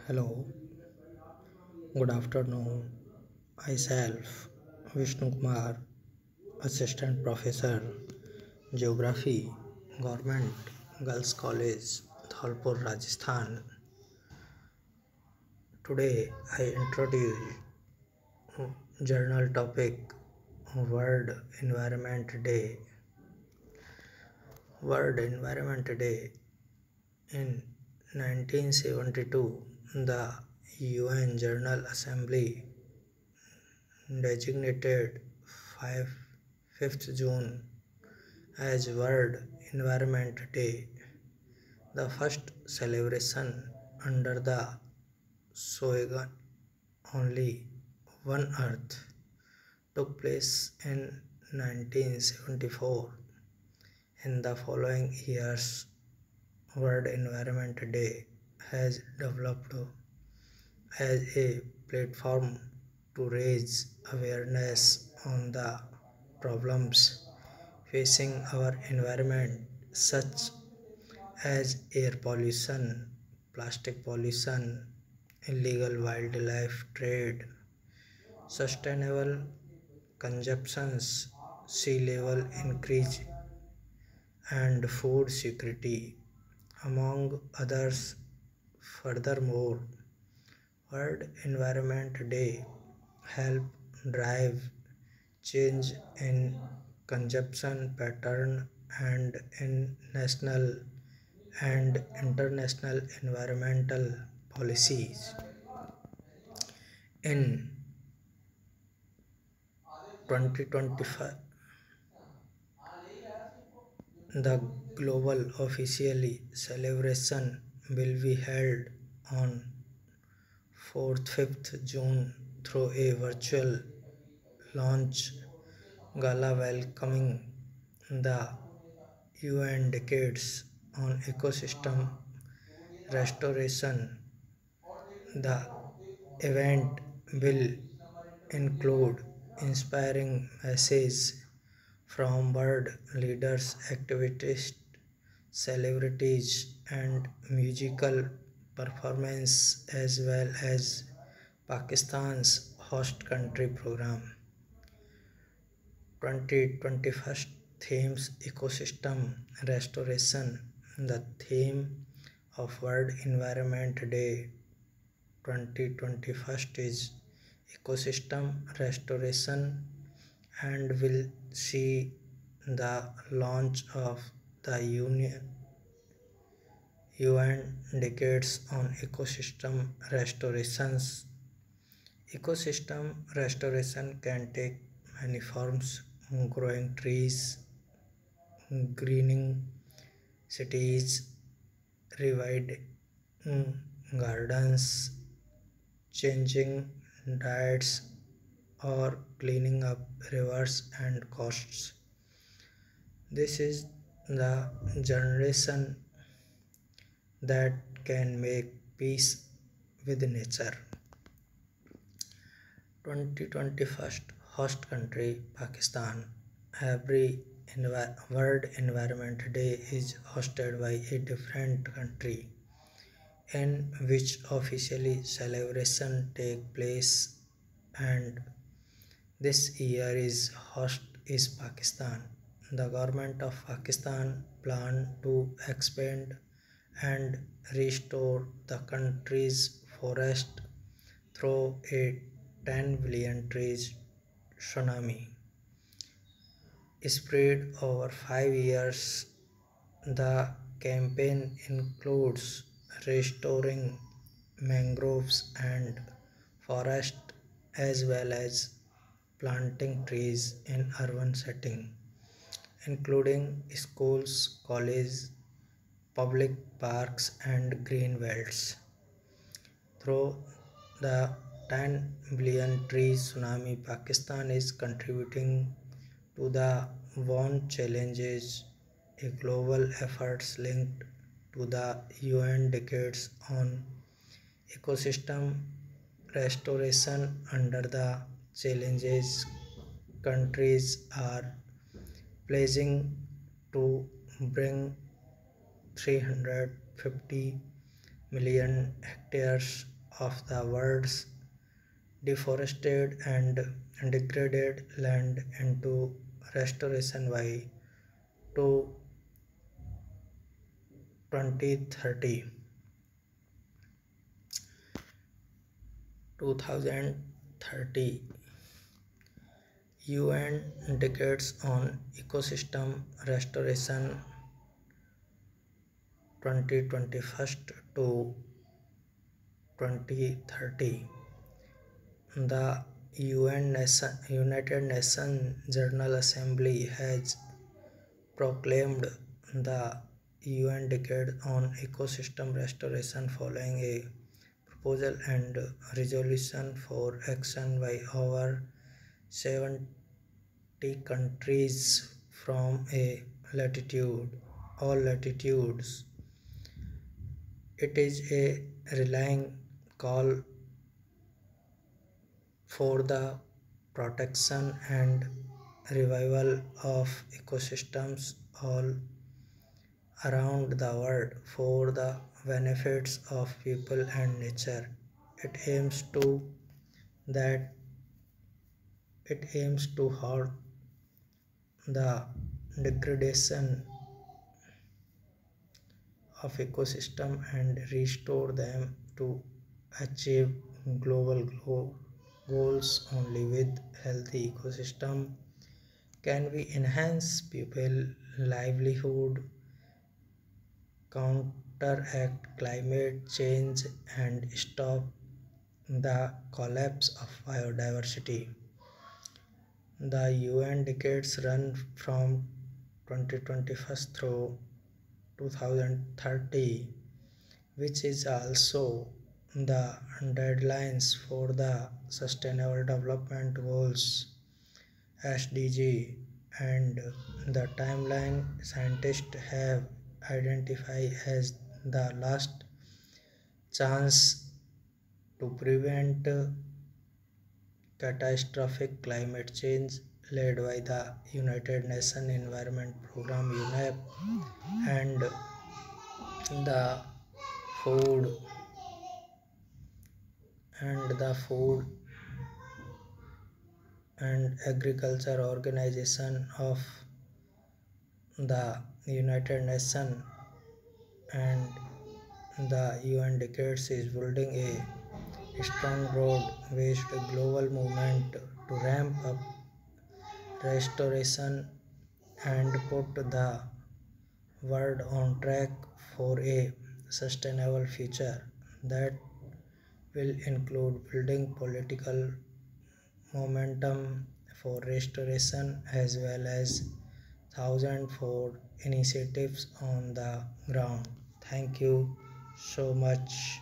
Hello, good afternoon. Myself, Vishnu Kumar, Assistant Professor, Geography, Government Girls College, Dholpur, Rajasthan. Today I introduce journal topic World Environment Day. World Environment Day in 1972, the UN General Assembly designated 5th June as World Environment Day. The first celebration under the slogan Only One Earth took place in 1974. In the following years, World Environment Day has developed as a platform to raise awareness on the problems facing our environment, such as air pollution, plastic pollution, illegal wildlife trade, sustainable consumptions, sea level increase, and food security, among others. Furthermore, World Environment Day help drive change in consumption pattern and in national and international environmental policies. In 2025, the global officially celebration will be held on 4th-5th June through a virtual launch gala welcoming the UN decades on ecosystem restoration. The event will include inspiring messages from world leaders, activists, celebrities, and musical performance, as well as Pakistan's host country program. 2021 themes ecosystem restoration. The theme of World Environment Day 2021 is ecosystem restoration and will see the launch of the UN decades on ecosystem restorations. Ecosystem restoration can take many forms: growing trees, greening cities, reviving gardens, changing diets, or cleaning up rivers and coasts. This is the generation that can make peace with nature. 2021 host country Pakistan. Every World Environment Day is hosted by a different country in which officially celebration take place, and this year is host is Pakistan. The government of Pakistan plan to expand and restore the country's forest through a 10 billion trees tsunami. Spread over 5 years, the campaign includes restoring mangroves and forest, as well as planting trees in urban setting, including schools, colleges, public parks, and green belts. Through the 10 billion trees tsunami, Pakistan is contributing to the WON challenges, a global efforts linked to the UN decades on ecosystem restoration. Under the challenges, countries are pledging to bring 350 million hectares of the world's deforested and degraded land into restoration by to 2030. 2030 UN decades on ecosystem restoration 2021 to 2030. The United Nations General Assembly has proclaimed the UN Decade on Ecosystem Restoration following a proposal and resolution for action by over 70 countries from all latitudes. It is a rallying call for the protection and revival of ecosystems all around the world for the benefits of people and nature. It aims to that it aims to halt the degradation of ecosystem and restore them to achieve global goals. Only with healthy ecosystem can we enhance people livelihood, counteract climate change, and stop the collapse of biodiversity. The UN decades run from 2021 through 2030, which is also the deadlines for the Sustainable Development Goals (SDG), and the timeline scientists have identified as the last chance to prevent catastrophic climate change led by the United Nations Environment Programme (UNEP) and the Food Food and Agriculture Organization of the United Nations, and the UN decades is building a strong broad-based global movement to ramp up restoration and put the world on track for a sustainable future that will include building political momentum for restoration as well as thousands for initiatives on the ground. Thank you so much.